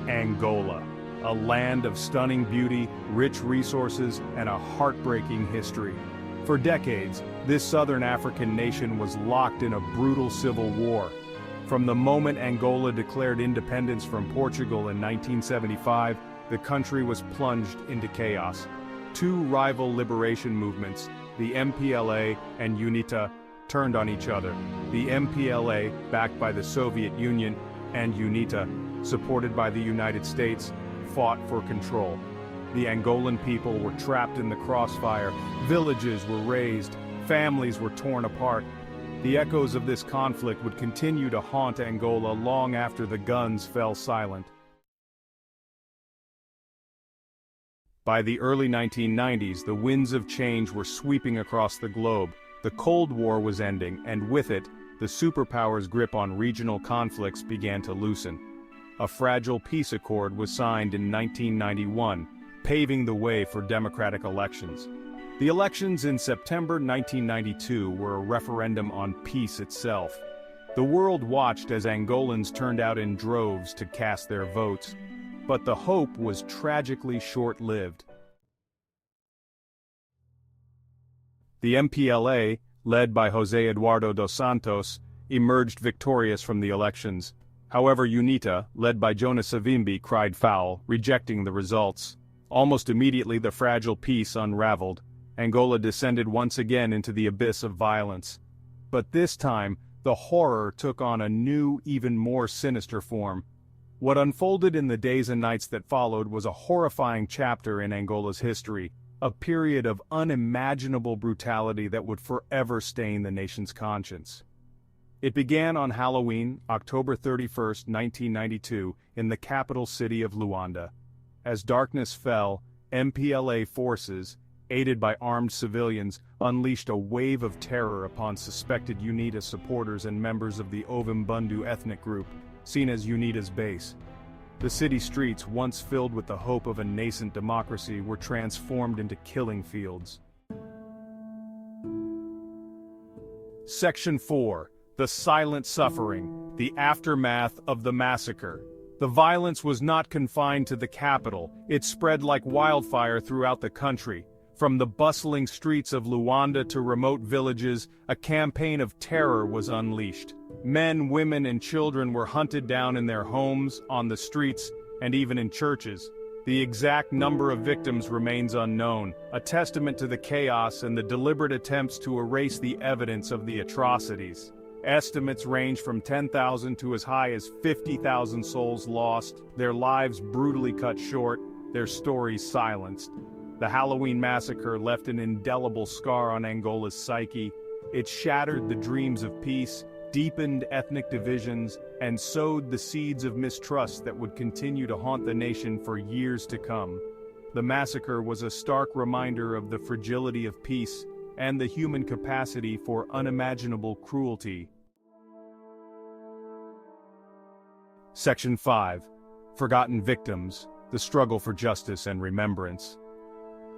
Angola, a land of stunning beauty, rich resources, and a heartbreaking history. For decades, this southern African nation was locked in a brutal civil war. From the moment Angola declared independence from Portugal in 1975, the country was plunged into chaos. Two rival liberation movements, the MPLA and UNITA, turned on each other. The MPLA, backed by the Soviet Union, and UNITA, supported by the United States, fought for control. The Angolan people were trapped in the crossfire, villages were razed, families were torn apart. The echoes of this conflict would continue to haunt Angola long after the guns fell silent. By the early 1990s, the winds of change were sweeping across the globe. The Cold War was ending, and with it, the superpowers' grip on regional conflicts began to loosen. A fragile peace accord was signed in 1991, paving the way for democratic elections. The elections in September 1992 were a referendum on peace itself. The world watched as Angolans turned out in droves to cast their votes. But the hope was tragically short-lived. The MPLA, led by José Eduardo dos Santos, emerged victorious from the elections. However, UNITA, led by Jonas Savimbi, cried foul, rejecting the results. Almost immediately, the fragile peace unraveled. Angola descended once again into the abyss of violence. But this time, the horror took on a new, even more sinister form. What unfolded in the days and nights that followed was a horrifying chapter in Angola's history, a period of unimaginable brutality that would forever stain the nation's conscience. It began on Halloween, October 31, 1992, in the capital city of Luanda. As darkness fell, MPLA forces, aided by armed civilians, unleashed a wave of terror upon suspected UNITA supporters and members of the Ovimbundu ethnic group, seen as UNITA's base. The city streets, once filled with the hope of a nascent democracy, were transformed into killing fields. Section 4. The Silent Suffering, the Aftermath of the Massacre. The violence was not confined to the capital, it spread like wildfire throughout the country. From the bustling streets of Luanda to remote villages, a campaign of terror was unleashed. Men, women, and children were hunted down in their homes, on the streets, and even in churches. The exact number of victims remains unknown, a testament to the chaos and the deliberate attempts to erase the evidence of the atrocities. Estimates range from 10,000 to as high as 50,000 souls lost, their lives brutally cut short, their stories silenced. The Halloween massacre left an indelible scar on Angola's psyche. It shattered the dreams of peace, deepened ethnic divisions, and sowed the seeds of mistrust that would continue to haunt the nation for years to come. The massacre was a stark reminder of the fragility of peace and the human capacity for unimaginable cruelty. Section 5. Forgotten Victims, the Struggle for Justice and Remembrance.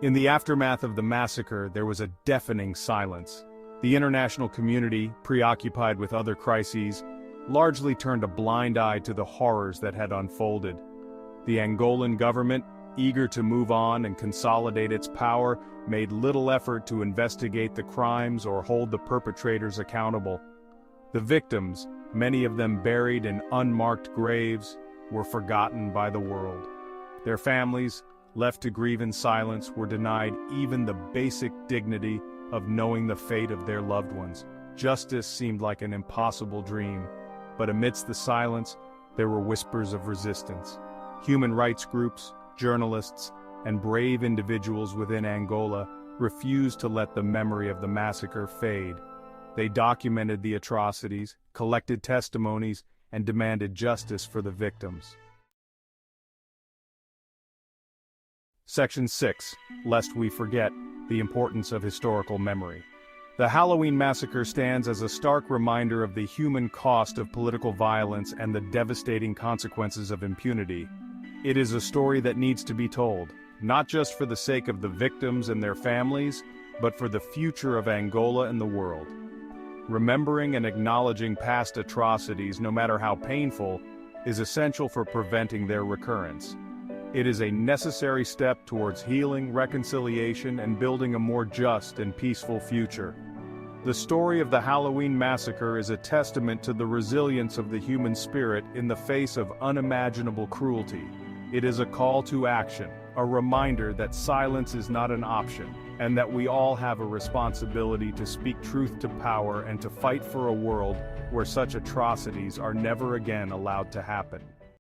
In the aftermath of the massacre, there was a deafening silence. The international community, preoccupied with other crises, largely turned a blind eye to the horrors that had unfolded. The Angolan government, eager to move on and consolidate its power, made little effort to investigate the crimes or hold the perpetrators accountable. The victims, many of them buried in unmarked graves, were forgotten by the world. Their families, left to grieve in silence, were denied even the basic dignity of knowing the fate of their loved ones. Justice seemed like an impossible dream, but amidst the silence, there were whispers of resistance. Human rights groups, journalists, and brave individuals within Angola refused to let the memory of the massacre fade. They documented the atrocities, collected testimonies, and demanded justice for the victims. Section 6. Lest we forget the importance of historical memory. The Halloween massacre stands as a stark reminder of the human cost of political violence and the devastating consequences of impunity. It is a story that needs to be told, not just for the sake of the victims and their families, but for the future of Angola and the world. Remembering and acknowledging past atrocities, no matter how painful, is essential for preventing their recurrence. It is a necessary step towards healing, reconciliation, and building a more just and peaceful future. The story of the Halloween Massacre is a testament to the resilience of the human spirit in the face of unimaginable cruelty. It is a call to action, a reminder that silence is not an option, and that we all have a responsibility to speak truth to power and to fight for a world where such atrocities are never again allowed to happen.